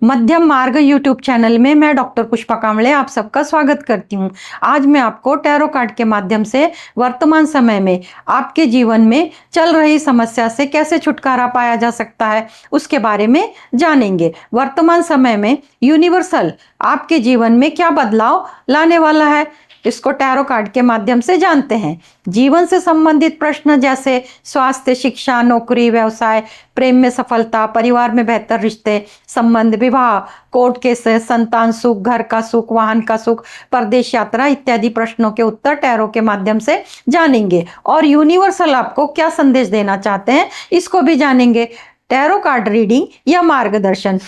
मध्यम मार्ग YouTube channel में मैं डॉक्टर पुष्पा कांबळे आप सबका स्वागत करती हूँ। आज मैं आपको टैरो कार्ड के माध्यम से वर्तमान समय में आपके जीवन में चल रही समस्या से कैसे छुटकारा पाया जा सकता है उसके बारे में जानेंगे। वर्तमान समय में यूनिवर्सल आपके जीवन में क्या बदलाव लाने वाला है इसको टैरो कार्ड के माध्यम से जानते हैं। जीवन से संबंधित प्रश्न जैसे स्वास्थ्य, शिक्षा, नौकरी, व्यवसाय, प्रेम में सफलता, परिवार में बेहतर रिश्ते, संबंध, विवाह, कोर्ट केस, संतान सुख, घर का सुख, वाहन का सुख, परदेश यात्रा इत्यादि प्रश्नों के उत्तर टैरो के माध्यम से जानेंगे। और यूनिवर्सल आपको क्या संदेश देना चाहते हैं इसको भी जानेंगे। टैरो कार्ड रीडिंग या मार्गदर्शन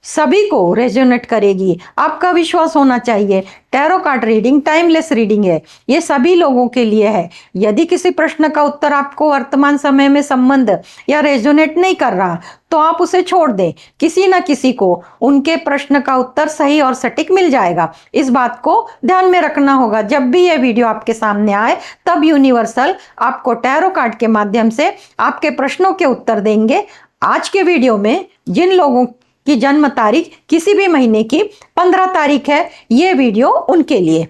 सभी को रेजोनेट करेगी, आपका विश्वास होना चाहिए। Tarot card reading timeless reading है, ये सभी लोगों के लिए है। यदि किसी प्रश्न का उत्तर आपको वर्तमान समय में संबंध या रेजोनेट नहीं कर रहा तो आप उसे छोड़ दें, किसी न किसी को उनके प्रश्न का उत्तर सही और सटीक मिल जाएगा। इस बात को ध्यान में रखना होगा। जब भी ये वीडियो आपके सामने आए तब यूनिवर्सल आपको टैरो कार्ड के माध्यम से आपके प्रश्नों के उत्तर देंगे। आज के वीडियो में जिन लोगों की जन्म तारीख किसी भी महीने की 15 तारीख है, ये वीडियो उनके लिए।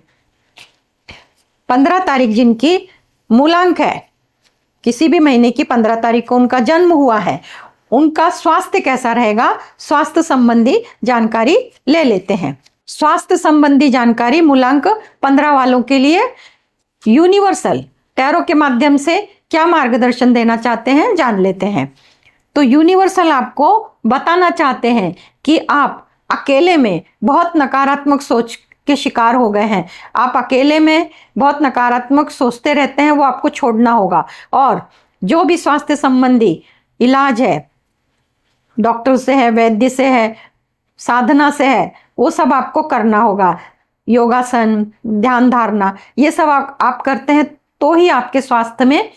15 तारीख जिनकी मूलांक है, किसी भी महीने की 15 तारीख को उनका जन्म हुआ है, उनका स्वास्थ्य कैसा रहेगा, स्वास्थ्य संबंधी जानकारी ले लेते हैं। स्वास्थ्य संबंधी जानकारी मूलांक 15 वालों के लिए यूनिवर्सल टैरो के माध्यम से क्या मार्गदर्शन देना चाहते हैं जान लेते हैं। तो यूनिवर्सल आपको बताना चाहते हैं कि आप अकेले में बहुत नकारात्मक सोच के शिकार हो गए हैं। आप अकेले में बहुत नकारात्मक सोचते रहते हैं, वो आपको छोड़ना होगा। और जो भी स्वास्थ्य संबंधी इलाज है, डॉक्टर से है, वैद्य से है, साधना से है, वो सब आपको करना होगा। योगासन, ध्यान धारणा, ये सब आप करते हैं तो ही आपके स्वास्थ्य में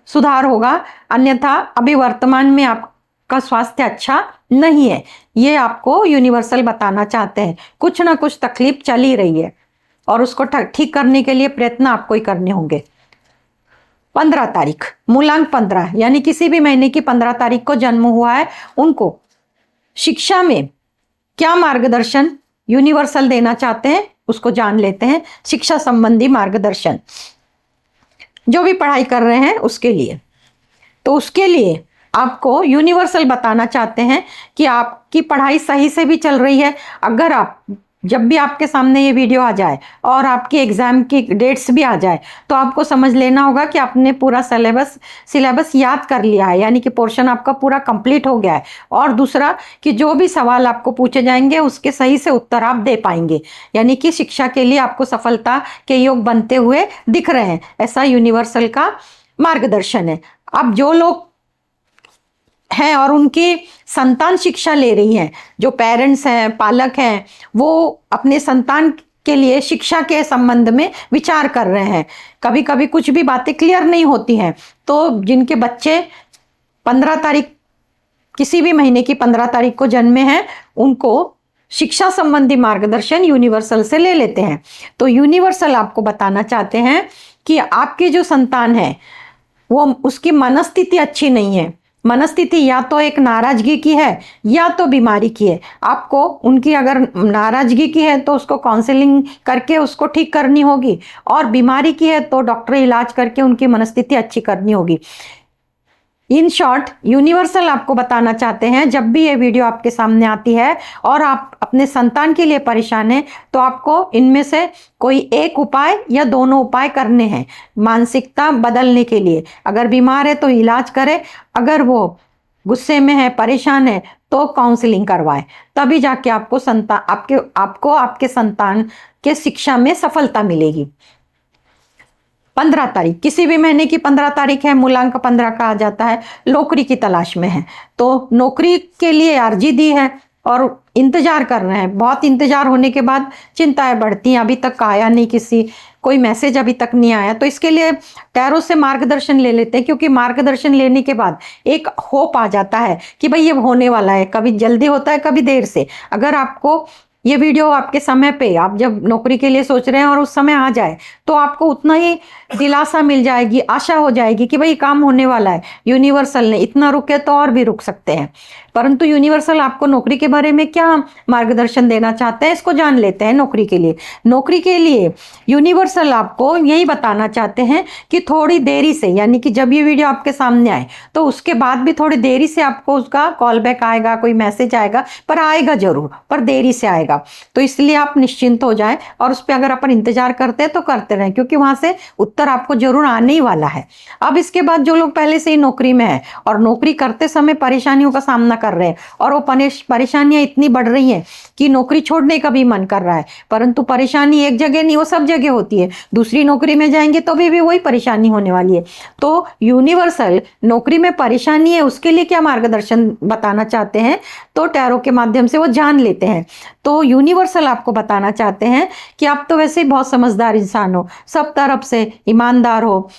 सुधार होगा। अन्यथा अभी वर्तमान में आपका स्वास्थ्य अच्छा नहीं है, ये आपको यूनिवर्सल बताना चाहते हैं। कुछ ना कुछ तकलीफ चल ही रही है और उसको ठीक करने के लिए प्रयत्न आपको ही करने होंगे। 15 तारीख मूलांक 15 यानी किसी भी महीने की 15 तारीख को जन्म हुआ है, उनको शिक्षा में क्या मार्गदर्शन यूनिवर्सल देना चाहते हैं उसको जान लेते हैं। शिक्षा संबंधी मार्गदर्शन जो भी पढ़ाई कर रहे हैं उसके लिए, तो उसके लिए आपको यूनिवर्सल बताना चाहते हैं कि आपकी पढ़ाई सही से भी चल रही है। अगर आप जब भी आपके सामने ये वीडियो आ जाए और आपके एग्जाम की डेट्स भी आ जाए तो आपको समझ लेना होगा कि आपने पूरा सिलेबस याद कर लिया है, यानी कि पोर्शन आपका पूरा कंप्लीट हो गया है। और दूसरा कि जो भी सवाल आपको पूछे जाएंगे उसके सही से उत्तर आप दे पाएंगे, यानी कि शिक्षा के लिए आपको सफलता के योग बनते हुए दिख रहे हैं, ऐसा यूनिवर्सल का मार्गदर्शन है। अब जो लोग हैं और उनकी संतान शिक्षा ले रही हैं, जो पेरेंट्स हैं, पालक हैं, वो अपने संतान के लिए शिक्षा के संबंध में विचार कर रहे हैं। कभी कभी कुछ भी बातें क्लियर नहीं होती हैं, तो जिनके बच्चे 15 तारीख किसी भी महीने की 15 तारीख को जन्मे हैं, उनको शिक्षा संबंधी मार्गदर्शन यूनिवर्सल से ले लेते हैं। तो यूनिवर्सल आपको बताना चाहते हैं कि आपकी जो संतान है वो उसकी मनस्थिति अच्छी नहीं है। मनस्थिति या तो एक नाराजगी की है या तो बीमारी की है। आपको उनकी अगर नाराजगी की है तो उसको काउंसलिंग करके उसको ठीक करनी होगी, और बीमारी की है तो डॉक्टरी इलाज करके उनकी मनस्थिति अच्छी करनी होगी। इन शॉर्ट यूनिवर्सल आपको बताना चाहते हैं, जब भी ये वीडियो आपके सामने आती है और आप अपने संतान के लिए परेशान हैं तो आपको इनमें से कोई एक उपाय या दोनों उपाय करने हैं मानसिकता बदलने के लिए। अगर बीमार है तो इलाज करें, अगर वो गुस्से में है, परेशान है तो काउंसलिंग करवाएं, तभी जाके आपको आपके संतान के शिक्षा में सफलता मिलेगी। 15 तारीख किसी भी महीने की 15 तारीख है, मूलांक 15 कहा जाता है। नौकरी की तलाश में है तो नौकरी के लिए अर्जी दी है और इंतजार कर रहे हैं। बहुत इंतजार होने के बाद चिंताएं बढ़ती हैं, अभी तक आया नहीं, कोई मैसेज अभी तक नहीं आया। तो इसके लिए टैरो से मार्गदर्शन ले लेते हैं, क्योंकि मार्गदर्शन लेने के बाद एक होप आ जाता है कि भाई ये होने वाला है। कभी जल्दी होता है, कभी देर से। अगर आपको ये वीडियो आपके समय पे, आप जब नौकरी के लिए सोच रहे हैं और उस समय आ जाए तो आपको उतना ही दिलासा मिल जाएगी, आशा हो जाएगी कि भाई काम होने वाला है। यूनिवर्सल ने इतना रुके तो और भी रुक सकते हैं। परंतु यूनिवर्सल आपको नौकरी के बारे में क्या मार्गदर्शन देना चाहते हैं, इसको जान लेते हैं। नौकरी के लिए यूनिवर्सल आपको यही बताना चाहते हैं कि थोड़ी देरी से, यानी कि जब ये वीडियो आपके सामने आए तो उसके बाद भी थोड़ी देरी से आपको उसका कॉल बैक आएगा, कोई मैसेज आएगा, पर आएगा जरूर, पर देरी से आएगा। तो इसलिए आप निश्चिंत हो जाएं, और उस पर अगर अपन इंतजार करते हैं तो करते रहें, क्योंकि वहां से उत्तर आपको जरूर आने ही वाला है। अब इसके बाद जो लोग पहले से ही नौकरी में है और नौकरी करते समय परेशानियों का सामना कर रहे हैं, और वो परेशानियां इतनी बढ़ रही हैं कि नौकरी छोड़ने का भी मन कर रहा है, परंतु परेशानी एक जगह नहीं, वो सब जगह होती है। दूसरी नौकरी में जाएंगे तो भी वही परेशानी होने वाली है। तो यूनिवर्सल नौकरी में परेशानी है, उसके लिए क्या मार्गदर्शन बताना चाहते हैं, तो टैरो के माध्यम से वो जान लेते हैं। तो यूनिवर्सल आपको बताना चाहते हैं कि आप तो वैसे ही बहुत समझदार इंसान हो, सब तरफ से ईमानदार हो,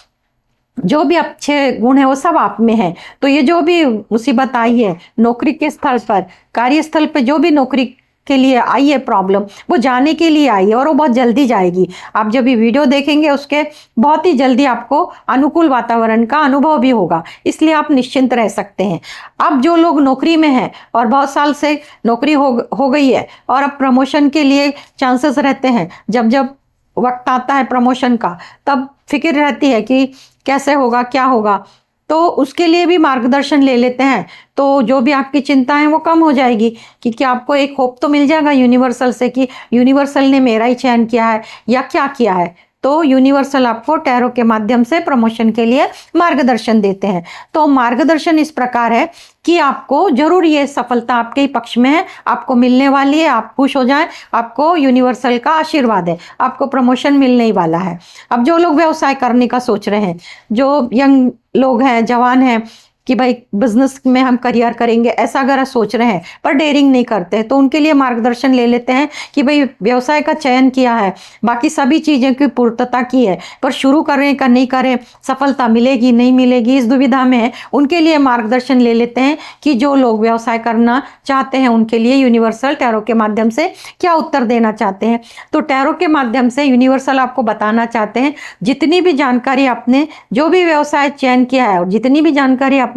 जो भी अच्छे गुण है वो सब आप में है। तो ये जो भी मुसीबत आई है नौकरी के स्थल पर, कार्यस्थल पर जो भी नौकरी के लिए आई है प्रॉब्लम, वो जाने के लिए आई है, और वो बहुत जल्दी जाएगी। आप जब ये वीडियो देखेंगे उसके बहुत ही जल्दी आपको अनुकूल वातावरण का अनुभव भी होगा, इसलिए आप निश्चिंत रह सकते हैं। अब जो लोग नौकरी में हैं और बहुत साल से नौकरी हो गई है और अब प्रमोशन के लिए चांसेस रहते हैं, जब जब वक्त आता है प्रमोशन का तब फिक्र रहती है कि कैसे होगा, क्या होगा, तो उसके लिए भी मार्गदर्शन ले लेते हैं। तो जो भी आपकी चिंता है वो कम हो जाएगी, क्योंकि आपको एक होप तो मिल जाएगा यूनिवर्सल से कि यूनिवर्सल ने मेरा ही चयन किया है या क्या किया है। तो यूनिवर्सल आपको टैरो के माध्यम से प्रमोशन के लिए मार्गदर्शन देते हैं। तो मार्गदर्शन इस प्रकार है कि आपको जरूर ये सफलता आपके ही पक्ष में है, आपको मिलने वाली है, आप खुश हो जाएं, आपको यूनिवर्सल का आशीर्वाद है, आपको प्रमोशन मिलने ही वाला है। अब जो लोग व्यवसाय करने का सोच रहे हैं, जो यंग लोग हैं, जवान हैं, कि भाई बिजनेस में हम करियर करेंगे ऐसा अगर सोच रहे हैं पर डेयरिंग नहीं करते, तो उनके लिए मार्गदर्शन ले लेते हैं कि भाई व्यवसाय का चयन किया है, बाकी सभी चीज़ें की पूर्तता की है, पर शुरू करें का नहीं करें, सफलता मिलेगी नहीं मिलेगी, इस दुविधा में है। उनके लिए मार्गदर्शन ले लेते हैं कि जो लोग व्यवसाय करना चाहते हैं उनके लिए यूनिवर्सल टैरो के माध्यम से क्या उत्तर देना चाहते हैं। तो टैरो के माध्यम से यूनिवर्सल आपको बताना चाहते हैं जितनी भी जानकारी आपने जो भी व्यवसाय चयन किया है और जितनी भी जानकारी आपने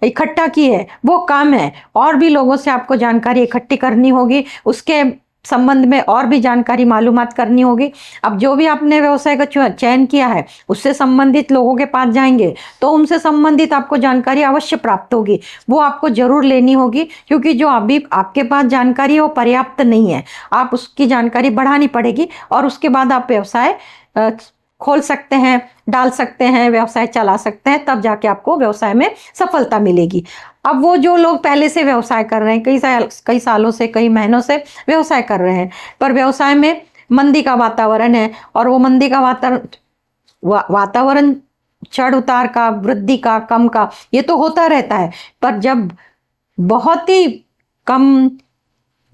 इकट्ठा की है वो कम है, और भी लोगों से आपको जानकारी इकट्ठी करनी होगी, उसके संबंध में और भी जानकारी मालूमात करनी होगी। अब जो भी आपने व्यवसाय का चयन किया है उससे संबंधित लोगों के पास जाएंगे तो उनसे संबंधित आपको जानकारी अवश्य प्राप्त होगी, वो आपको जरूर लेनी होगी, क्योंकि जो अभी आपके पास जानकारी है वो पर्याप्त नहीं है, आप उसकी जानकारी बढ़ानी पड़ेगी, और उसके बाद आप व्यवसाय खोल सकते हैं, डाल सकते हैं, व्यवसाय चला सकते हैं, तब जाके आपको व्यवसाय में सफलता मिलेगी। अब वो जो लोग पहले से व्यवसाय कर रहे हैं, कई सालों से, कई महीनों से व्यवसाय कर रहे हैं, पर व्यवसाय में मंदी का वातावरण है, और वो मंदी का वातावरण चढ़ उतार का, वृद्धि का, कम का, ये तो होता रहता है, पर जब बहुत ही कम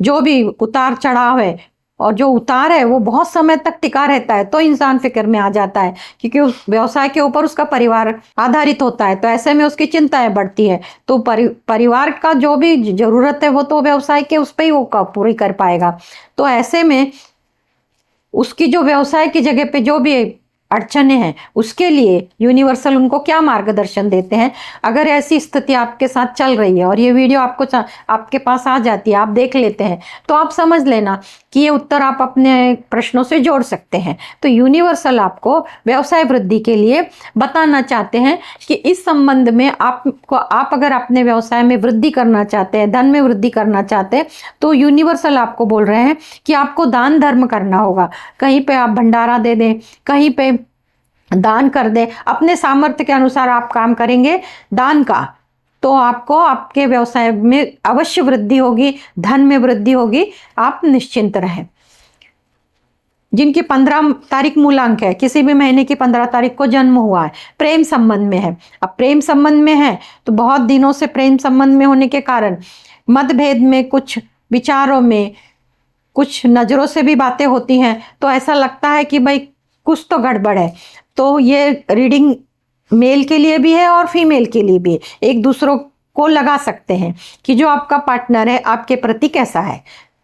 जो भी उतार चढ़ाव है और जो उतार है वो बहुत समय तक टिका रहता है, तो इंसान फिक्र में आ जाता है, क्योंकि उस व्यवसाय के ऊपर उसका परिवार आधारित होता है, तो ऐसे में उसकी चिंताएं बढ़ती है। तो परिवार का जो भी जरूरत है वो तो व्यवसाय के उस पर ही वो पूरी कर पाएगा। तो ऐसे में उसकी जो व्यवसाय की जगह पे जो भी अड़चने हैं उसके लिए यूनिवर्सल उनको क्या मार्गदर्शन देते हैं। अगर ऐसी स्थिति आपके साथ चल रही है और ये वीडियो आपके पास आ जाती है, आप देख लेते हैं, तो आप समझ लेना कि ये उत्तर आप अपने प्रश्नों से जोड़ सकते हैं। तो यूनिवर्सल आपको व्यवसाय वृद्धि के लिए बताना चाहते हैं कि इस संबंध में आप अगर अपने व्यवसाय में वृद्धि करना चाहते हैं, धन में वृद्धि करना चाहते हैं, तो यूनिवर्सल आपको बोल रहे हैं कि आपको दान धर्म करना होगा। कहीं पे आप भंडारा दे दें, कहीं पे दान कर दें, अपने सामर्थ्य के अनुसार आप काम करेंगे दान का, तो आपको आपके व्यवसाय में अवश्य वृद्धि होगी, धन में वृद्धि होगी, आप निश्चिंत रहें। जिनकी 15 तारीख मूलांक है, किसी भी महीने की 15 तारीख को जन्म हुआ है, प्रेम संबंध में है। अब प्रेम संबंध में है तो बहुत दिनों से प्रेम संबंध में होने के कारण मतभेद में, कुछ विचारों में, कुछ नजरों से भी बातें होती हैं, तो ऐसा लगता है कि भाई कुछ तो गड़बड़ है। तो ये रीडिंग मेल के लिए भी है और फीमेल के लिए भी है, एक दूसरों को लगा सकते हैं कि जो आपका पार्टनर है आपके प्रति कैसा है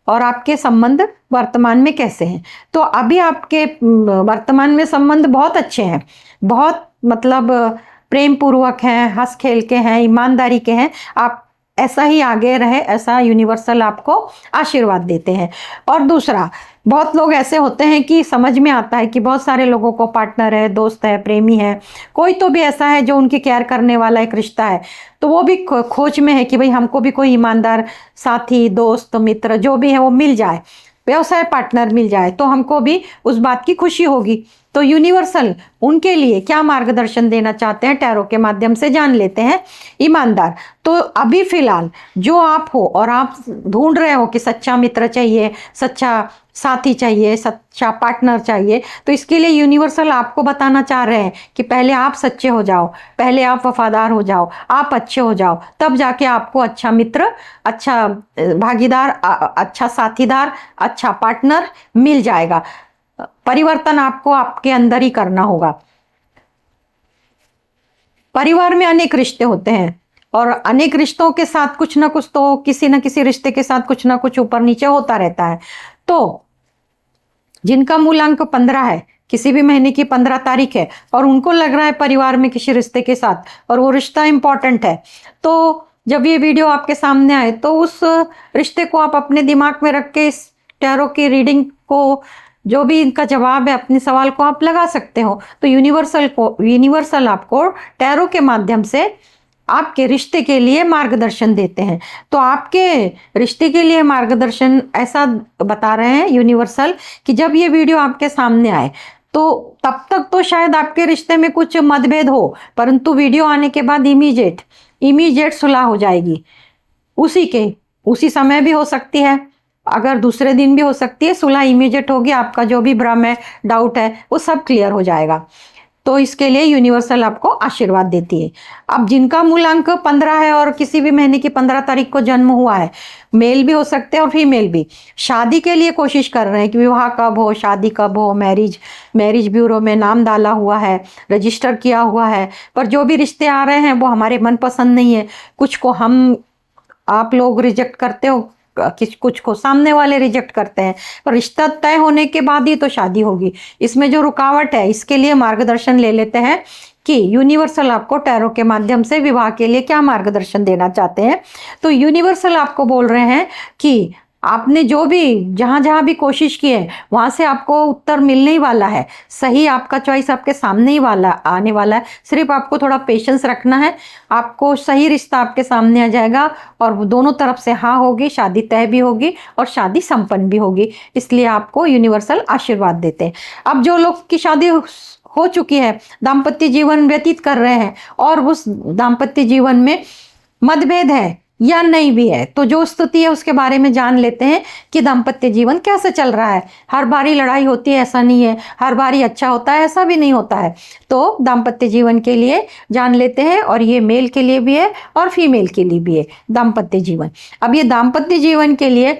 और आपके संबंध वर्तमान में कैसे हैं। तो अभी आपके वर्तमान में संबंध बहुत अच्छे हैं, बहुत मतलब प्रेम पूर्वक हैं, हंस खेल के हैं, ईमानदारी के हैं, आप ऐसा ही आगे रहे, ऐसा यूनिवर्सल आपको आशीर्वाद देते हैं। और दूसरा, बहुत लोग ऐसे होते हैं कि समझ में आता है कि बहुत सारे लोगों को पार्टनर है, दोस्त है, प्रेमी है, कोई तो भी ऐसा है जो उनकी केयर करने वाला एक रिश्ता है, तो वो भी खोज में है कि भाई हमको भी कोई ईमानदार साथी, दोस्त, मित्र जो भी है वो मिल जाए, व्यवसाय पार्टनर मिल जाए, तो हमको भी उस बात की खुशी होगी। तो यूनिवर्सल उनके लिए क्या मार्गदर्शन देना चाहते हैं टैरो के माध्यम से जान लेते हैं। ईमानदार, तो अभी फिलहाल जो आप हो और आप ढूंढ रहे हो कि सच्चा मित्र चाहिए, सच्चा साथी चाहिए, सच्चा पार्टनर चाहिए, तो इसके लिए यूनिवर्सल आपको बताना चाह रहे हैं कि पहले आप सच्चे हो जाओ, पहले आप वफादार हो जाओ, आप अच्छे हो जाओ, तब जाके आपको अच्छा मित्र, अच्छा भागीदार, अच्छा साथीदार, अच्छा पार्टनर मिल जाएगा। परिवर्तन आपको आपके अंदर ही करना होगा। परिवार में अनेक रिश्ते होते हैं और अनेक रिश्तों के साथ कुछ ना कुछ, तो किसी न किसी रिश्ते के साथ कुछ ना कुछ ऊपर नीचे होता रहता है। तो जिनका मूलांक 15 है, किसी भी महीने की 15 तारीख है और उनको लग रहा है परिवार में किसी रिश्ते के साथ और वो रिश्ता इंपॉर्टेंट है, तो जब ये वीडियो आपके सामने आए तो उस रिश्ते को आप अपने दिमाग में रख के इस टैरो की रीडिंग को, जो भी इनका जवाब है, अपने सवाल को आप लगा सकते हो। तो यूनिवर्सल आपको टैरो के माध्यम से आपके रिश्ते के लिए मार्गदर्शन देते हैं। तो आपके रिश्ते के लिए मार्गदर्शन ऐसा बता रहे हैं यूनिवर्सल कि जब ये वीडियो आपके सामने आए तो तब तक तो शायद आपके रिश्ते में कुछ मतभेद हो, परंतु वीडियो आने के बाद इमीडिएट सुलह हो जाएगी। उसी समय भी हो सकती है, अगर दूसरे दिन भी हो सकती है, सुलह इमीडिएट होगी। आपका जो भी भ्रम है, डाउट है, वो सब क्लियर हो जाएगा। तो इसके लिए यूनिवर्सल आपको आशीर्वाद देती है। अब जिनका मूलांक 15 है और किसी भी महीने की 15 तारीख को जन्म हुआ है, मेल भी हो सकते हैं और फीमेल भी, शादी के लिए कोशिश कर रहे हैं कि विवाह कब हो, शादी कब हो, मैरिज ब्यूरो में नाम डाला हुआ है, रजिस्टर किया हुआ है, पर जो भी रिश्ते आ रहे हैं वो हमारे मनपसंद नहीं है। कुछ को आप लोग रिजेक्ट करते हो, कुछ को सामने वाले रिजेक्ट करते हैं, पर रिश्ता तय होने के बाद ही तो शादी होगी। इसमें जो रुकावट है, इसके लिए मार्गदर्शन ले लेते हैं कि यूनिवर्सल आपको टैरो के माध्यम से विवाह के लिए क्या मार्गदर्शन देना चाहते हैं। तो यूनिवर्सल आपको बोल रहे हैं कि आपने जो भी जहाँ भी कोशिश की है वहाँ से आपको उत्तर मिलने ही वाला है। सही आपका चॉइस आपके सामने ही आने वाला है। सिर्फ आपको थोड़ा पेशेंस रखना है, आपको सही रिश्ता आपके सामने आ जाएगा और दोनों तरफ से हाँ होगी, शादी तय भी होगी और शादी संपन्न भी होगी। इसलिए आपको यूनिवर्सल आशीर्वाद देते हैं। अब जो लोग की शादी हो चुकी है, दाम्पत्य जीवन व्यतीत कर रहे हैं और उस दाम्पत्य जीवन में मतभेद है या नहीं भी है, तो जो स्थिति है उसके बारे में जान लेते हैं कि दाम्पत्य जीवन कैसे चल रहा है। हर बारी लड़ाई होती है ऐसा नहीं है, हर बारी अच्छा होता है ऐसा भी नहीं होता है। तो दाम्पत्य जीवन के लिए जान लेते हैं, और ये मेल के लिए भी है और फीमेल के लिए भी है दाम्पत्य जीवन। अब ये दाम्पत्य जीवन के लिए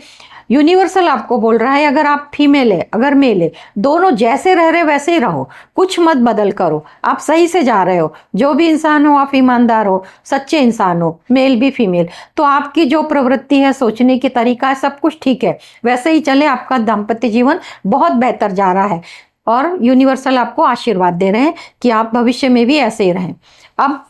यूनिवर्सल आपको बोल रहा है, अगर आप फीमेल है, अगर मेल है, दोनों जैसे रह रहे वैसे ही रहो, कुछ मत बदल करो, आप सही से जा रहे हो। जो भी इंसान हो, आप ईमानदार हो, सच्चे इंसान हो, मेल भी फीमेल, तो आपकी जो प्रवृत्ति है, सोचने की तरीका है, सब कुछ ठीक है, वैसे ही चले। आपका दाम्पत्य जीवन बहुत बेहतर जा रहा है और यूनिवर्सल आपको आशीर्वाद दे रहे हैं कि आप भविष्य में भी ऐसे ही रहें। अब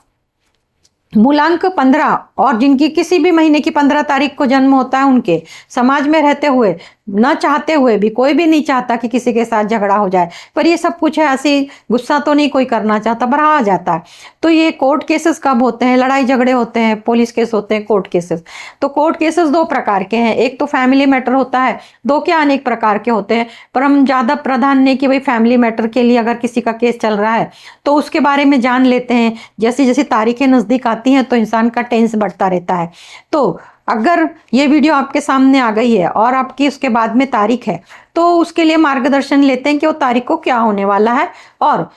मूलांक 15 और जिनकी किसी भी महीने की 15 तारीख को जन्म होता है, उनके समाज में रहते हुए, न चाहते हुए भी, कोई भी नहीं चाहता कि किसी के साथ झगड़ा हो जाए, पर ये सब कुछ है, ऐसे गुस्सा तो नहीं कोई करना चाहता, पर आ जाता है। तो ये कोर्ट केसेस कब होते हैं? लड़ाई झगड़े होते हैं, पुलिस केस होते हैं, कोर्ट केसेस। तो कोर्ट केसेस 2 प्रकार के हैं, एक तो फैमिली मैटर होता है, 2 के अनेक प्रकार के होते हैं, पर हम ज़्यादा प्राधान्य कि भाई फैमिली मैटर के लिए अगर किसी का केस चल रहा है तो उसके बारे में जान लेते हैं। जैसी जैसी तारीखें नज़दीक आती हैं तो इंसान का टेंस बढ़ता रहता है। तो अगर ये वीडियो आपके सामने आ गई है और आपकी उसके बाद में तारीख है, तो उसके लिए मार्गदर्शन लेते हैं कि वो तारीख को क्या होने वाला है और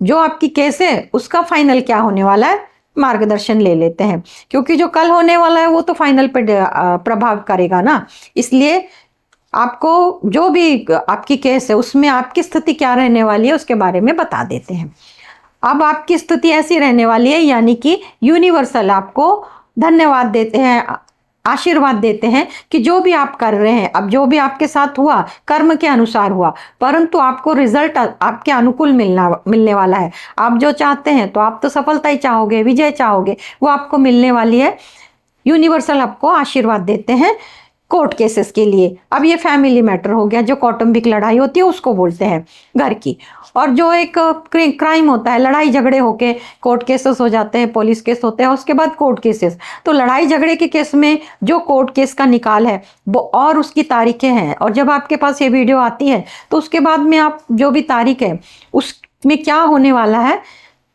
जो आपकी केस है उसका फाइनल क्या होने वाला है, मार्गदर्शन ले लेते हैं। क्योंकि जो कल होने वाला है वो तो फाइनल पे प्रभाव करेगा ना, इसलिए आपको जो भी आपकी केस है उसमें आपकी स्थिति क्या रहने वाली है उसके बारे में बता देते हैं। अब आपकी स्थिति ऐसी रहने वाली है, यानी कि यूनिवर्सल आपको धन्यवाद देते हैं, आशीर्वाद देते हैं कि जो भी आप कर रहे हैं, अब जो भी आपके साथ हुआ कर्म के अनुसार हुआ, परंतु आपको रिजल्ट आपके अनुकूल मिलने वाला है। आप जो चाहते हैं तो आप तो सफलता ही चाहोगे, विजय चाहोगे, वो आपको मिलने वाली है। यूनिवर्सल आपको आशीर्वाद देते हैं कोर्ट केसेस के लिए। अब ये फैमिली मैटर हो गया, जो कौटुंबिक लड़ाई होती है उसको बोलते हैं घर की। और जो एक क्राइम होता है, लड़ाई झगड़े होके कोर्ट केसेस हो जाते हैं, पुलिस केस होते हैं, उसके बाद कोर्ट केसेस। तो लड़ाई झगड़े के केस में जो कोर्ट केस का निकाल है वो और उसकी तारीखें हैं, और जब आपके पास ये वीडियो आती है तो उसके बाद में आप जो भी तारीख है उसमें क्या होने वाला है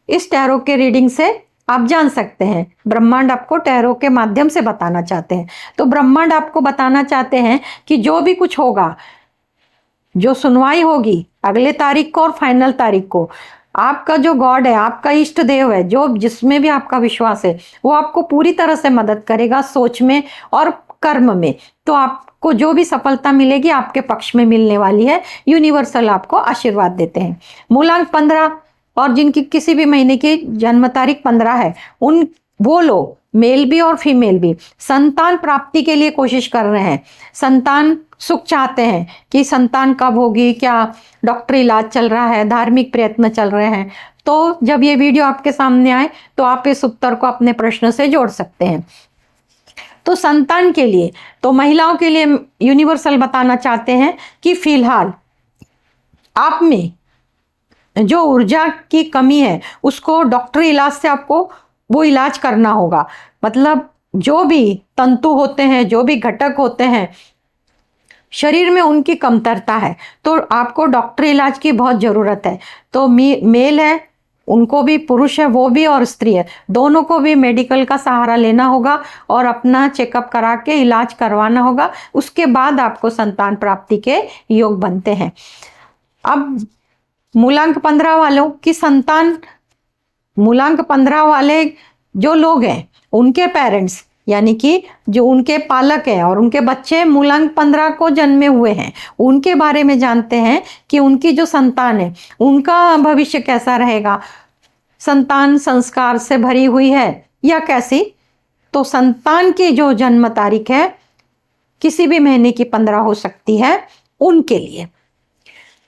इस टैरो के रीडिंग से आप जान सकते हैं। ब्रह्मांड आपको टैरो के माध्यम से बताना चाहते हैं। तो ब्रह्मांड आपको बताना चाहते हैं कि जो भी कुछ होगा, जो सुनवाई होगी अगले तारीख को और फाइनल तारीख को, आपका जो गॉड है, आपका इष्ट देव है, जो जिसमें भी आपका विश्वास है, वो आपको पूरी तरह से मदद करेगा सोच में और कर्म में। तो आपको जो भी सफलता मिलेगी आपके पक्ष में मिलने वाली है। यूनिवर्सल आपको आशीर्वाद देते हैं। मूलांक 15 और जिनकी किसी भी महीने की जन्म तारीख 15 है, उन वो लोग मेल भी और फीमेल भी संतान प्राप्ति के लिए कोशिश कर रहे हैं, संतान सुख चाहते हैं कि संतान कब होगी, क्या डॉक्टरी इलाज चल रहा है, धार्मिक प्रयत्न चल रहे हैं। तो जब ये वीडियो आपके सामने आए तो आप इस उत्तर को अपने प्रश्न से जोड़ सकते हैं। तो संतान के लिए, तो महिलाओं के लिए यूनिवर्सल बताना चाहते हैं कि फिलहाल आप में जो ऊर्जा की कमी है उसको डॉक्टरी इलाज से आपको वो इलाज करना होगा। मतलब जो भी तंतु होते हैं, जो भी घटक होते हैं शरीर में, उनकी कमतरता है, तो आपको डॉक्टरी इलाज की बहुत ज़रूरत है। तो मेल है उनको भी, पुरुष है वो भी, और स्त्री है दोनों को भी मेडिकल का सहारा लेना होगा और अपना चेकअप करा के इलाज करवाना होगा। उसके बाद आपको संतान प्राप्ति के योग बनते हैं। अब मूलांक 15 वालों की संतान, मूलांक 15 वाले जो लोग हैं उनके पेरेंट्स यानी कि जो उनके पालक हैं और उनके बच्चे मूलांक 15 को जन्मे हुए हैं, उनके बारे में जानते हैं कि उनकी जो संतान है उनका भविष्य कैसा रहेगा, संतान संस्कार से भरी हुई है या कैसी। तो संतान की जो जन्म तारीख है किसी भी महीने की 15 हो सकती है।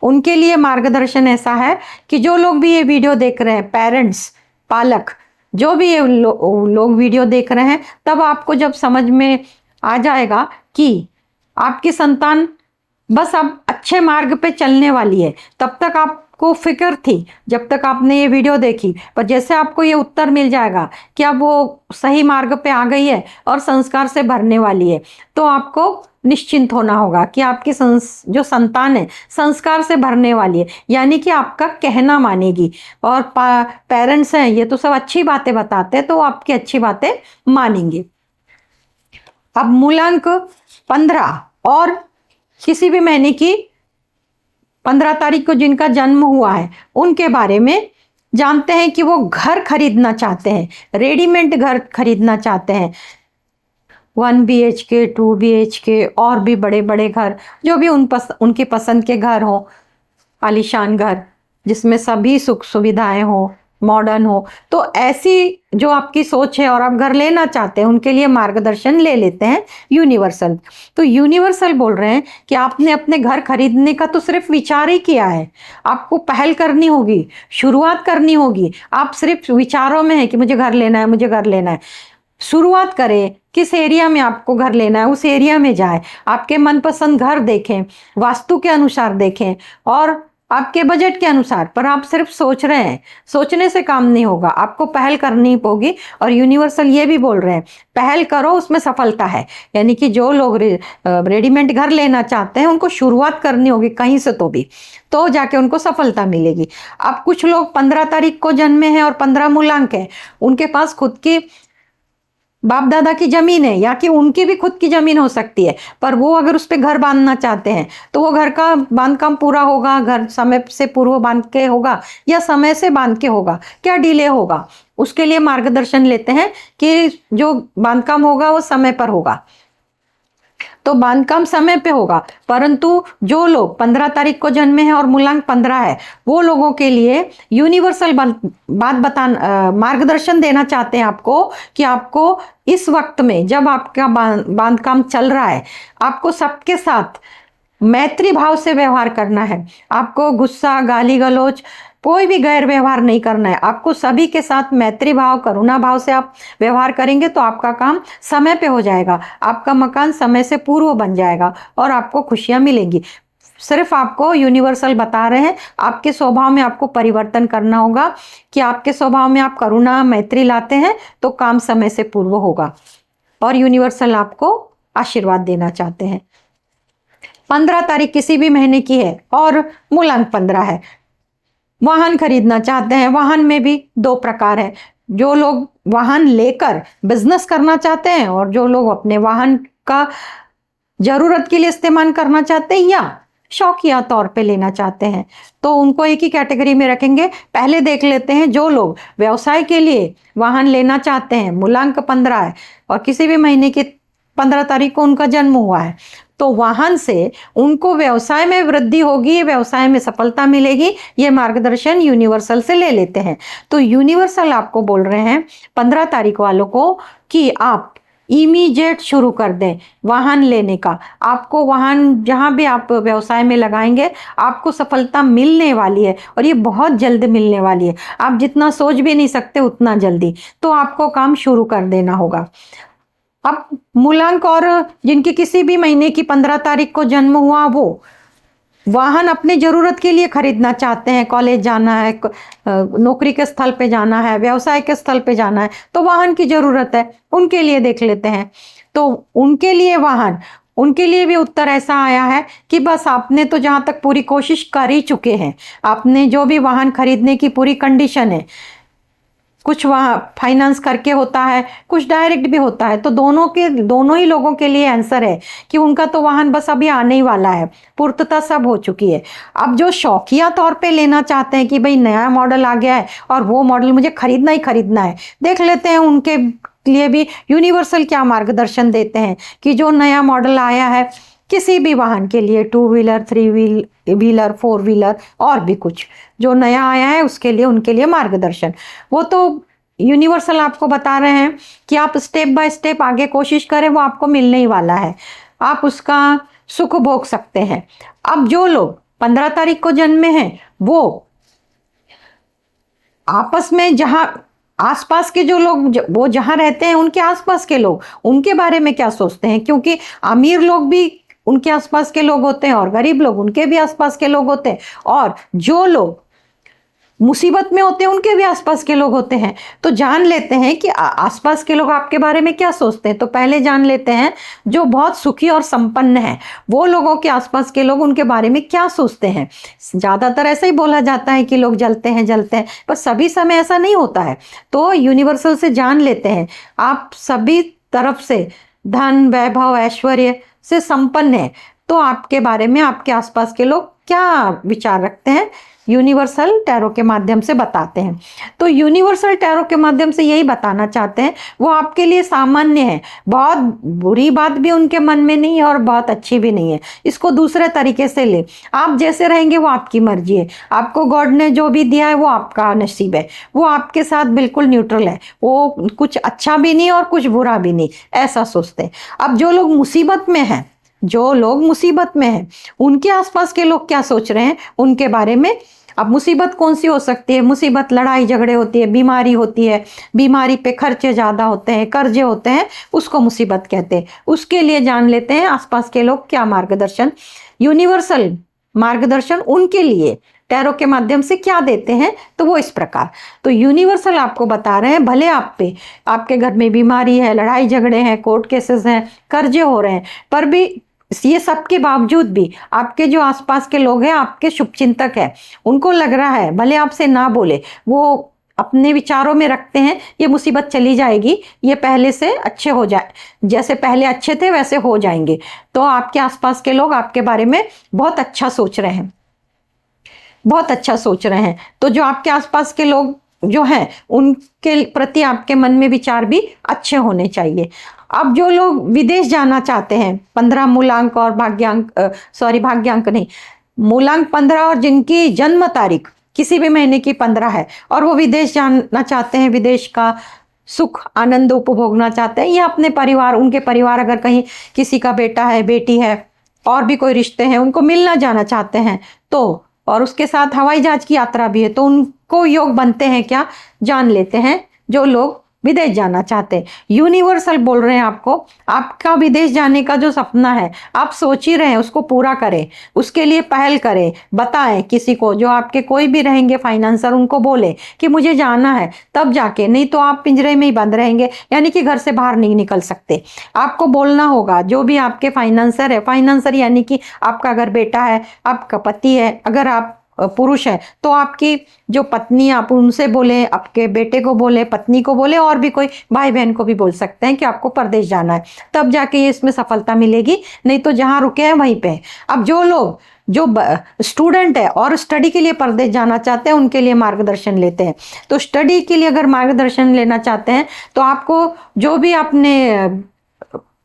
उनके लिए मार्गदर्शन ऐसा है कि जो लोग भी ये वीडियो देख रहे हैं, पेरेंट्स, पालक, जो भी ये लोग वीडियो देख रहे हैं, तब आपको जब समझ में आ जाएगा कि आपकी संतान बस अब अच्छे मार्ग पे चलने वाली है, तब तक आपको फिक्र थी जब तक आपने ये वीडियो देखी, पर जैसे आपको ये उत्तर मिल जाएगा कि अब वो सही मार्ग पे आ गई है और संस्कार से भरने वाली है, तो आपको निश्चिंत होना होगा कि आपकी जो संतान है संस्कार से भरने वाली है, यानी कि आपका कहना मानेगी। और पेरेंट्स हैं ये तो सब अच्छी बातें बताते हैं, तो आपकी अच्छी बातें मानेंगे। अब मूलांक 15 और किसी भी महीने की 15 तारीख को जिनका जन्म हुआ है उनके बारे में जानते हैं कि वो घर खरीदना चाहते हैं, रेडीमेड घर खरीदना चाहते हैं। 1 BHK 2 BHK और भी बड़े बड़े घर, जो भी उनकी पसंद के घर हो, आलीशान घर जिसमें सभी सुख सुविधाएं हो, मॉडर्न हो। तो ऐसी जो आपकी सोच है और आप घर लेना चाहते हैं उनके लिए मार्गदर्शन ले लेते हैं यूनिवर्सल। तो यूनिवर्सल बोल रहे हैं कि आपने अपने घर खरीदने का तो सिर्फ विचार ही किया है, आपको पहल करनी होगी, शुरुआत करनी होगी। आप सिर्फ विचारों में है कि मुझे घर लेना है, मुझे घर लेना है। शुरुआत करें, किस एरिया में आपको घर लेना है उस एरिया में जाएं, आपके मनपसंद घर देखें, वास्तु के अनुसार देखें और आपके बजट के अनुसार। पर आप सिर्फ सोच रहे हैं, सोचने से काम नहीं होगा, आपको पहल करनी होगी। और यूनिवर्सल ये भी बोल रहे हैं पहल करो, उसमें सफलता है। यानी कि जो लोग रेडीमेड घर लेना चाहते हैं उनको शुरुआत करनी होगी कहीं से तो जाके उनको सफलता मिलेगी। अब कुछ लोग 15 तारीख को जन्मे हैं और 15 मूलांक है, उनके पास खुद की बाप दादा की जमीन है या कि उनकी भी खुद की जमीन हो सकती है, पर वो अगर उस पर घर बांधना चाहते हैं तो वो घर का बांधकाम पूरा होगा, घर समय से पूर्व बांध के होगा या समय से बांध के होगा, क्या डिले होगा, उसके लिए मार्गदर्शन लेते हैं कि जो बांधकाम होगा वो समय पर होगा। तो बांधकाम समय पे होगा, परंतु जो लोग 15 तारीख को जन्मे हैं और मूलांक 15 है वो लोगों के लिए यूनिवर्सल मार्गदर्शन देना चाहते हैं आपको कि आपको इस वक्त में जब आपका बांधकाम चल रहा है आपको सबके साथ मैत्री भाव से व्यवहार करना है। आपको गुस्सा, गाली गलौज कोई भी गैर व्यवहार नहीं करना है आपको। सभी के साथ मैत्री भाव, करुणा भाव से आप व्यवहार करेंगे तो आपका काम समय पे हो जाएगा, आपका मकान समय से पूर्व बन जाएगा और आपको खुशियां मिलेंगी। सिर्फ आपको यूनिवर्सल बता रहे हैं, आपके स्वभाव में आपको परिवर्तन करना होगा कि आपके स्वभाव में आप करुणा मैत्री लाते हैं तो काम समय से पूर्व होगा और यूनिवर्सल आपको आशीर्वाद देना चाहते हैं। 15 तारीख किसी भी महीने की है और मूलांक 15 है। वाहन खरीदना चाहते हैं, वाहन में भी 2 प्रकार है। जो लोग वाहन लेकर बिजनेस करना चाहते हैं और जो लोग अपने वाहन का जरूरत के लिए इस्तेमाल करना चाहते हैं या शौकिया तौर पे लेना चाहते हैं, तो उनको एक ही कैटेगरी में रखेंगे। पहले देख लेते हैं जो लोग व्यवसाय के लिए वाहन लेना चाहते हैं, मूलांक 15 है और किसी भी महीने की 15 तारीख को उनका जन्म हुआ है, तो वाहन से उनको व्यवसाय में वृद्धि होगी, व्यवसाय में सफलता मिलेगी। ये मार्गदर्शन यूनिवर्सल से ले लेते हैं। तो यूनिवर्सल आपको बोल रहे हैं 15 तारीख वालों को कि आप इमीडिएट शुरू कर दें वाहन लेने का। आपको वाहन जहां भी आप व्यवसाय में लगाएंगे आपको सफलता मिलने वाली है और ये बहुत जल्द मिलने वाली है। आप जितना सोच भी नहीं सकते उतना जल्दी, तो आपको काम शुरू कर देना होगा। अब मूलांक और जिनकी किसी भी महीने की 15 तारीख को जन्म हुआ वो वाहन अपने जरूरत के लिए खरीदना चाहते हैं, कॉलेज जाना है, नौकरी के स्थल पे जाना है, व्यवसाय के स्थल पे जाना है, तो वाहन की जरूरत है, उनके लिए देख लेते हैं। तो उनके लिए वाहन, उनके लिए भी उत्तर ऐसा आया है कि बस आपने तो जहां तक पूरी कोशिश कर ही चुके हैं, आपने जो भी वाहन खरीदने की पूरी कंडीशन है, कुछ वहाँ फाइनेंस करके होता है, कुछ डायरेक्ट भी होता है, तो दोनों ही लोगों के लिए आंसर है कि उनका तो वाहन बस अभी आने ही वाला है, पूर्तता सब हो चुकी है। अब जो शौकिया तौर पे लेना चाहते हैं कि भाई नया मॉडल आ गया है और वो मॉडल मुझे खरीदना ही खरीदना है, देख लेते हैं उनके लिए भी यूनिवर्सल क्या मार्गदर्शन देते हैं कि जो नया मॉडल आया है किसी भी वाहन के लिए, 2 व्हीलर, 3 व्हीलर, 4 व्हीलर और भी कुछ जो नया आया है उसके लिए, उनके लिए मार्गदर्शन वो तो यूनिवर्सल आपको बता रहे हैं कि आप स्टेप बाय स्टेप आगे कोशिश करें, वो आपको मिलने ही वाला है, आप उसका सुख भोग सकते हैं। अब जो लोग 15 तारीख को जन्मे हैं वो आपस में जहां आसपास के जो लोग वो जहां रहते हैं उनके आसपास के लोग उनके बारे में क्या सोचते हैं, क्योंकि अमीर लोग भी उनके आसपास के लोग होते हैं और गरीब लोग उनके भी आसपास के लोग होते हैं और जो लोग मुसीबत में होते हैं उनके भी आसपास के लोग होते हैं। तो जान लेते हैं कि आसपास के लोग आपके बारे में क्या सोचते हैं। तो पहले जान लेते हैं जो बहुत सुखी और संपन्न है वो लोगों के आसपास के लोग उनके बारे में क्या सोचते हैं। ज़्यादातर ऐसा ही बोला जाता है कि लोग जलते हैं, पर सभी समय ऐसा नहीं होता है। तो यूनिवर्सल से जान लेते हैं आप सभी तरफ से धन, वैभव, ऐश्वर्य से संपन्न है, तो आपके बारे में आपके आसपास के लोग क्या विचार रखते हैं यूनिवर्सल टैरो के माध्यम से बताते हैं। तो यूनिवर्सल टैरो के माध्यम से यही बताना चाहते हैं वो आपके लिए सामान्य है, बहुत बुरी बात भी उनके मन में नहीं है और बहुत अच्छी भी नहीं है। इसको दूसरे तरीके से ले, आप जैसे रहेंगे वो आपकी मर्जी है, आपको गॉड ने जो भी दिया है वो आपका नसीब है, वो आपके साथ बिल्कुल न्यूट्रल है, वो कुछ अच्छा भी नहीं और कुछ बुरा भी नहीं, ऐसा सोचते हैं। अब जो लोग मुसीबत में हैं, उनके आसपास के लोग क्या सोच रहे हैं उनके बारे में। अब मुसीबत कौन सी हो सकती है? मुसीबत लड़ाई झगड़े होती है, बीमारी होती है, बीमारी पे खर्चे ज़्यादा होते हैं, कर्जे होते हैं, उसको मुसीबत कहते हैं। उसके लिए जान लेते हैं आसपास के लोग क्या मार्गदर्शन, यूनिवर्सल मार्गदर्शन उनके लिए टैरो के माध्यम से क्या देते हैं। तो वो इस प्रकार, तो यूनिवर्सल आपको बता रहे हैं भले आपके घर में बीमारी है, लड़ाई झगड़े हैं, कोर्ट केसेस हैं, कर्जे हो रहे हैं, पर भी ये सब के बावजूद भी आपके जो आसपास के लोग हैं, आपके शुभचिंतक हैं, उनको लग रहा है भले आपसे ना बोले, वो अपने विचारों में रखते हैं ये मुसीबत चली जाएगी, ये पहले से अच्छे हो जाए, जैसे पहले अच्छे थे वैसे हो जाएंगे। तो आपके आसपास के लोग आपके बारे में बहुत अच्छा सोच रहे हैं, बहुत अच्छा सोच रहे हैं। तो जो आपके आसपास के लोग जो हैं उनके प्रति आपके मन में विचार भी अच्छे होने चाहिए। अब जो लोग विदेश जाना चाहते हैं, 15 मूलांक और भाग्यांक नहीं, मूलांक 15 और जिनकी जन्म तारीख किसी भी महीने की 15 है और वो विदेश जाना चाहते हैं, विदेश का सुख आनंद उपभोगना चाहते हैं, या अपने परिवार, उनके परिवार अगर कहीं किसी का बेटा है, बेटी है और भी कोई रिश्ते हैं, उनको मिलना जाना चाहते हैं, तो और उसके साथ हवाई जहाज की यात्रा भी है, तो उनको योग बनते हैं क्या, जान लेते हैं जो लोग विदेश जाना चाहते हैं। यूनिवर्सल बोल रहे हैं आपको, आपका विदेश जाने का जो सपना है आप सोच ही रहे हैं, उसको पूरा करें, उसके लिए पहल करें, बताएं किसी को, जो आपके कोई भी रहेंगे फाइनेंसर, उनको बोले कि मुझे जाना है, तब जाके, नहीं तो आप पिंजरे में ही बंद रहेंगे, यानी कि घर से बाहर नहीं निकल सकते। आपको बोलना होगा, जो भी आपके फाइनेंसर है, फाइनेंसर यानी कि आपका अगर बेटा है, आपका पति है, अगर आप पुरुष है तो आपकी जो पत्नी, आप उनसे बोले, आपके बेटे को बोले, पत्नी को बोले, और भी कोई भाई बहन को भी बोल सकते हैं कि आपको परदेश जाना है, तब जाके ये इसमें सफलता मिलेगी, नहीं तो जहां रुके हैं वहीं पे। अब जो लोग जो स्टूडेंट है और स्टडी के लिए परदेश जाना चाहते हैं, उनके लिए मार्गदर्शन लेते हैं। तो स्टडी के लिए अगर मार्गदर्शन लेना चाहते हैं तो आपको जो भी आपने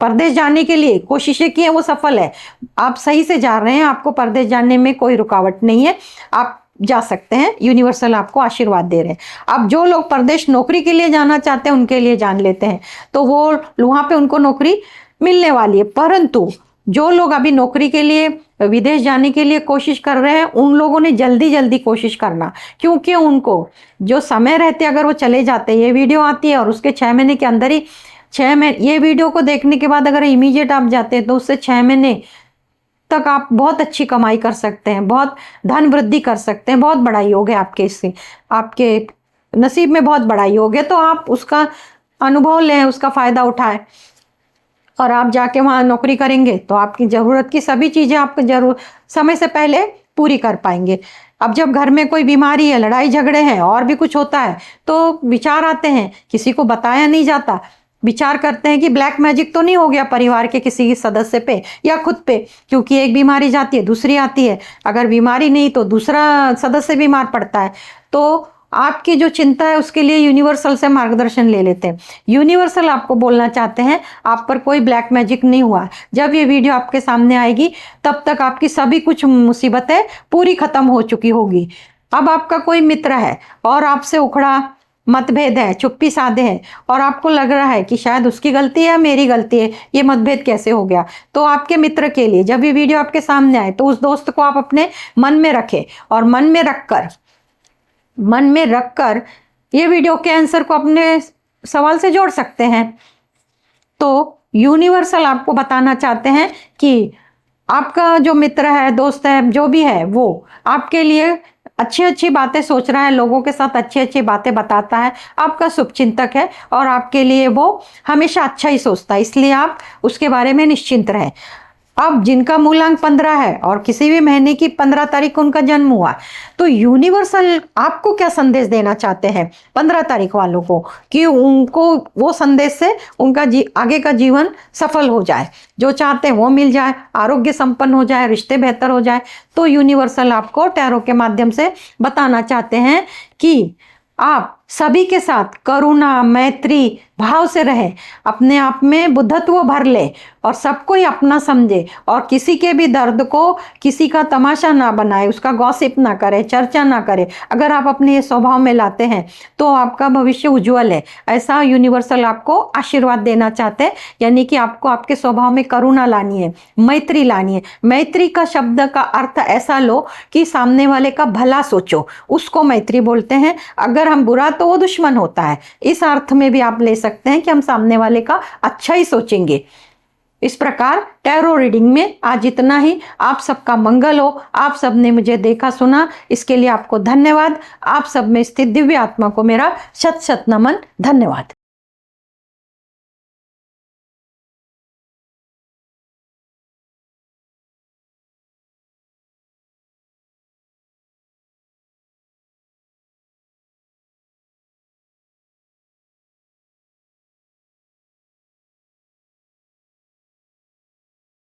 परदेश जाने के लिए कोशिशें की है वो सफल है, आप सही से जा रहे हैं, आपको परदेश जाने में कोई रुकावट नहीं है, आप जा सकते हैं, यूनिवर्सल आपको आशीर्वाद दे रहे हैं। अब जो लोग परदेश नौकरी के लिए जाना चाहते हैं उनके लिए जान लेते हैं, तो वो वहाँ पे उनको नौकरी मिलने वाली है। परंतु जो लोग अभी नौकरी के लिए विदेश जाने के लिए कोशिश कर रहे हैं, उन लोगों ने जल्दी जल्दी कोशिश करना, क्योंकि उनको जो समय रहते अगर वो चले जाते, ये वीडियो आती है और उसके 6 महीने के अंदर ही, 6 महीने, ये वीडियो को देखने के बाद अगर इमीडिएट आप जाते हैं तो उससे 6 महीने तक आप बहुत अच्छी कमाई कर सकते हैं, बहुत धन वृद्धि कर सकते हैं, बहुत बड़ा योग है आपके, इससे आपके नसीब में बहुत बड़ा योग है। तो आप उसका अनुभव लें, उसका फ़ायदा उठाएं, और आप जाके वहाँ नौकरी करेंगे तो आपकी ज़रूरत की सभी चीज़ें आपको जरूर समय से पहले पूरी कर पाएंगे। अब जब घर में कोई बीमारी है, लड़ाई झगड़े हैं, और भी कुछ होता है, तो विचार आते हैं, किसी को बताया नहीं जाता, विचार करते हैं कि ब्लैक मैजिक तो नहीं हो गया परिवार के किसी सदस्य पे या खुद पे, क्योंकि एक बीमारी जाती है दूसरी आती है, अगर बीमारी नहीं तो दूसरा सदस्य बीमार पड़ता है। तो आपकी जो चिंता है उसके लिए यूनिवर्सल से मार्गदर्शन ले लेते हैं। यूनिवर्सल आपको बोलना चाहते हैं आप पर कोई ब्लैक मैजिक नहीं हुआ। जब ये वीडियो आपके सामने आएगी तब तक आपकी सभी कुछ मुसीबतें पूरी खत्म हो चुकी होगी। अब आपका कोई मित्र है और आपसे उखड़ा मतभेद है, चुप्पी साधे है, और आपको लग रहा है कि शायद उसकी गलती है, मेरी गलती है, ये मतभेद कैसे हो गया, तो आपके मित्र के लिए जब ये वीडियो आपके सामने आए तो उस दोस्त को आप अपने मन में रखें, और मन में रखकर ये वीडियो के आंसर को अपने सवाल से जोड़ सकते हैं। तो यूनिवर्सल आपको बताना चाहते हैं कि आपका जो मित्र है, दोस्त है, जो भी है, वो आपके लिए अच्छी अच्छी बातें सोच रहा है, लोगों के साथ अच्छी अच्छी बातें बताता है, आपका शुभचिंतक है, और आपके लिए वो हमेशा अच्छा ही सोचता है, इसलिए आप उसके बारे में निश्चिंत रहें। अब जिनका मूलांक 15 है और किसी भी महीने की 15 तारीख को उनका जन्म हुआ, तो यूनिवर्सल आपको क्या संदेश देना चाहते हैं 15 तारीख वालों को, कि उनको वो संदेश से उनका आगे का जीवन सफल हो जाए, जो चाहते हैं वो मिल जाए, आरोग्य संपन्न हो जाए, रिश्ते बेहतर हो जाए। तो यूनिवर्सल आपको टैरो के माध्यम से बताना चाहते हैं कि आप सभी के साथ करुणा, मैत्री भाव से रहें, अपने आप में बुद्धत्व भर ले, और सबको ही अपना समझे, और किसी के भी दर्द को किसी का तमाशा ना बनाए, उसका गॉसिप ना करे, चर्चा ना करे। अगर आप अपने ये स्वभाव में लाते हैं तो आपका भविष्य उज्जवल है, ऐसा यूनिवर्सल आपको आशीर्वाद देना चाहते हैं। यानी कि आपको आपके स्वभाव में करुणा लानी है, मैत्री लानी है। मैत्री का शब्द का अर्थ ऐसा लो कि सामने वाले का भला सोचो, उसको मैत्री बोलते हैं। अगर हम बुरा तो वो दुश्मन होता है, इस अर्थ में भी आप ले सकते हैं कि हम सामने वाले का अच्छा ही सोचेंगे। इस प्रकार टैरो रीडिंग में आज इतना ही। आप सबका मंगल हो। आप सब ने मुझे देखा सुना, इसके लिए आपको धन्यवाद। आप सब में स्थित दिव्य आत्मा को मेरा शत शत नमन। धन्यवाद।